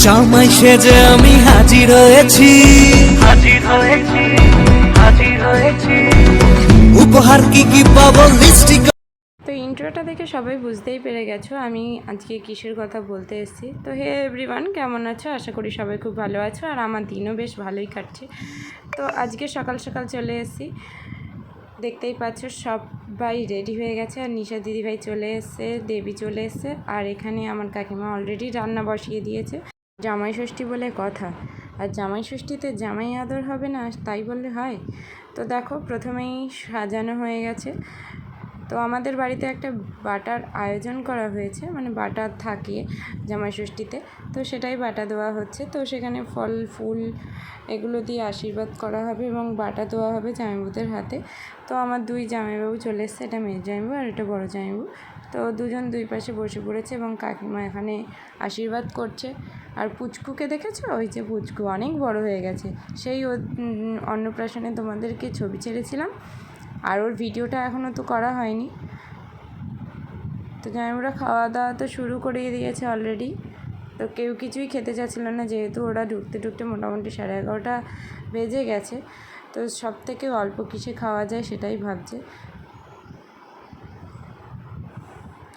জামাই সেজে আমি হাজির হয়েছি, উপহার কি কি পাবো লিস্টি। তো ইন্ট্রোটা দেখে সবাই বুঝতেই পেরে গেছো আমি আজকে কিসের কথা বলতে এসেছি। তো হে এভরিওয়ান, কেমন আছো? আশা করি সবাই খুব ভালো আছো, আর আমার দিনও বেশ ভালোই কাটছে। তো আজকে সকাল সকাল চলে এসেছি, দেখতেই পাচ্ছ সবাই রেডি হয়ে গেছে, আর নিশা দিদিভাই চলে এসছে, দেবী চলে এসছে, আর এখানে আমার কাকিমা অলরেডি রান্না বসিয়ে দিয়েছে। জামাই ষষ্ঠী বলে কথা, আর জামাই ষষ্ঠীতে জামাই আদর হবে না তাই বললে হয়? তো দেখো প্রথমেই সাজানো হয়ে গেছে। তো আমাদের বাড়িতে একটা বাটার আয়োজন করা হয়েছে, মানে বাটা থাকে জামাই ষষ্ঠীতে, তো সেটাই বাটা দেওয়া হচ্ছে। তো সেখানে ফল ফুল এগুলো দিয়ে আশীর্বাদ করা হবে এবং বাটা দেওয়া হবে জামাইবাবুদের হাতে। তো আমার দুই জামাইবাবু চলে এসছে, এটা মেয়ের জামাইবাবু আর এটা বড় জামাইবাবু। তো দুজন দুই পাশে বসে পড়েছে এবং কাকিমা এখানে আশীর্বাদ করছে। আর পুচকুকে দেখেছো? ওই যে পুচকু অনেক বড় হয়ে গেছে, সেই অন্নপ্রাশনে তোমাদেরকে ছবি ছেড়েছিলাম, আর ওর ভিডিওটা এখনও তো করা হয়নি। তো জামাইবাবুরা খাওয়া দাওয়া তো শুরু করিয়ে দিয়েছে অলরেডি। তো কেউ কিছুই খেতে চাচ্ছিল না, যেহেতু ওরা ঢুকতে ঢুকতে মোটামুটি 11:30 বেজে গেছে। তো সব থেকে অল্প কিসে খাওয়া যায় সেটাই ভাবছে।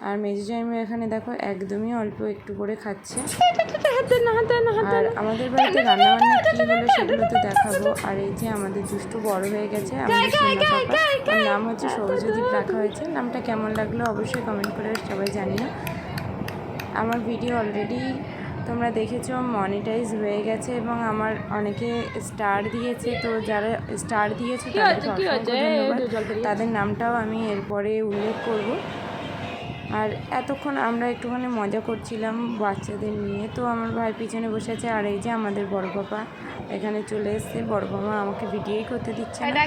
আর মেজো জামাইবাবু এখানে দেখো একদমই অল্প একটু করে খাচ্ছে। আর আমাদের বাড়িতে রান্নাবান্না কী হলো সেগুলো তো দেখাবো। আর এই যে আমাদের দুষ্টু বড় হয়ে গেছে, আমাদের সোনা পাপা, ওর নাম হচ্ছে সৌরজ্যোতি রাখা হয়েছে। নামটা কেমন লাগলো অবশ্যই কমেন্ট করে সবাই জানিও। আমার ভিডিও অলরেডি তোমরা দেখেছো মনিটাইজ হয়ে গেছে এবং আমার অনেকে স্টার দিয়েছে। তো যারা স্টার দিয়েছে তাদেরকে অসংখ্য ধন্যবাদ, তাদের নামটাও আমি এরপরে উল্লেখ করব। আর এতক্ষণ আমরা একটুখানি মজা করছিলাম বাচ্চাদের নিয়ে। তো আমার ভাই পিছনে বসে আছে, আর এই যে আমাদের বড় পাপা এখানে চলে এসছে। বড় পাপা আমাকে ভিডিওই করতে দিচ্ছে না।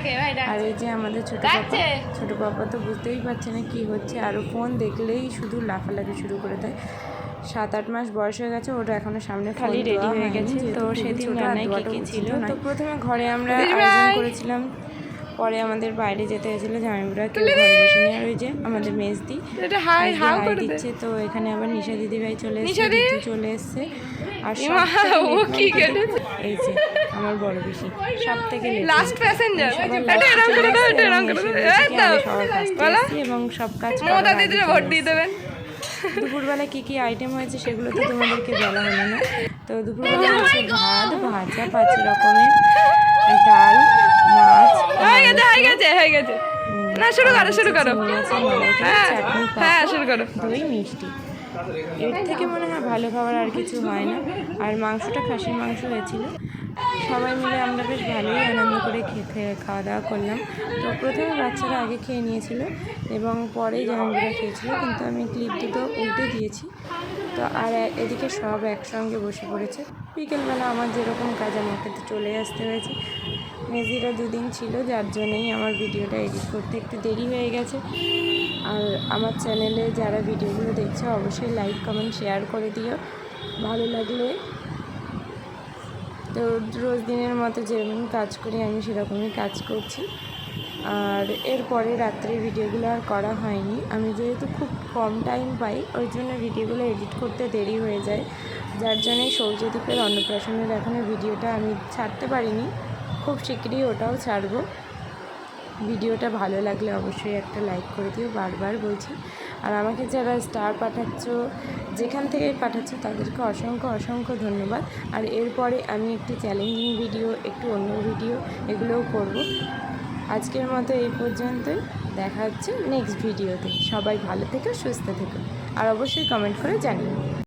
আর এই যে আমাদের ছোট পাপা তো বুঝতেই পারছে না কি হচ্ছে, আরও ফোন দেখলেই শুধু লাফালাফি শুরু করে দেয়। 7-8 মাস বয়স হয়ে গেছে, ওটা এখনো সামনে খালি রেডি হয়ে গেছে। তো সেদিন রান্নায় কী ছিল, তো প্রথমে ঘরে আমরা আয়োজন করেছিলাম, পরে আমাদের বাইরে যেতে হয়েছিল, জামাইবাবুরা কেউ ঘরে বসে নিয়ে। আর ওই যে আমাদের মেজদি হাই দিচ্ছে। তো এখানে আবার নিশা দিদিভাই চলে এসছে, দিদি চলে এসছে। আর এই যে আমার বড় পিসি সব থেকে লাস্ট প্যাসেঞ্জার এবং সব কাজ ভোট দিয়ে দেবেন। দুপুরবেলা কী কী আইটেম হয়েছে সেগুলো তো তোমাদেরকে বলা হলো না। তো দুপুরবেলা হচ্ছে ভাত, ভাজা, 5 রকমের, ডাল, মাছ, হয়ে গেছে না শুরু করো দই, মিষ্টি। এর থেকে মনে হয় ভালো খাবার আর কিছু হয় না। আর মাংসটা খাসির মাংস হয়েছিল। সবাই মিলে আমরা বেশ ভালোই আনন্দ করে খাওয়া দাওয়া করলাম। তো প্রথমে বাচ্চারা আগে খেয়ে নিয়েছিল এবং পরে জামাইবাবুরা খেয়েছিল, কিন্তু আমি ক্লিপ দুটো উল্টে দিয়েছি। তো আর এদিকে সব একসঙ্গে বসে পড়েছে। বিকেলবেলা আমার যেরকম কাজ আমাকে তো চলে আসতে হয়েছে। মেজিরা 2 দিন ছিল, যার জন্যই আমার ভিডিওটা এডিট করতে একটু দেরি হয়ে গেছে। আর আমার চ্যানেলে যারা ভিডিওগুলো দেখছো অবশ্যই লাইক কমেন্ট শেয়ার করে দিও ভালো লাগলে। তো রোজ দিনের মতো যেরকম কাজ করি আমি সেরকমই কাজ করছি। আর এরপরে রাত্রে ভিডিওগুলো আর করা হয়নি, আমি যেহেতু খুব কম টাইম পাই ওই জন্য ভিডিওগুলো এডিট করতে দেরি হয়ে যায়, যার জন্যই সৌর্যদীপের অন্নপ্রাশনের এখনও ভিডিওটা আমি ছাড়তে পারিনি। খুব শীঘ্রই ওটাও ছাড়বো। ভিডিওটা ভালো লাগলে অবশ্যই একটা লাইক করে দিও, বারবার বলছি। আর আমাকে যারা স্টার পাঠাচ্ছ, যেখান থেকে পাঠাচ্ছ তাদেরকে অসংখ্য ধন্যবাদ। আর এরপরে আমি একটু চ্যালেঞ্জিং ভিডিও, একটু অন্য ভিডিও এগুলোও করব। আজকের মতো এই পর্যন্তই, দেখা হচ্ছে নেক্সট ভিডিওতে। সবাই ভালো থেকো, সুস্থ থেকো, আর অবশ্যই কমেন্ট করে জানিও।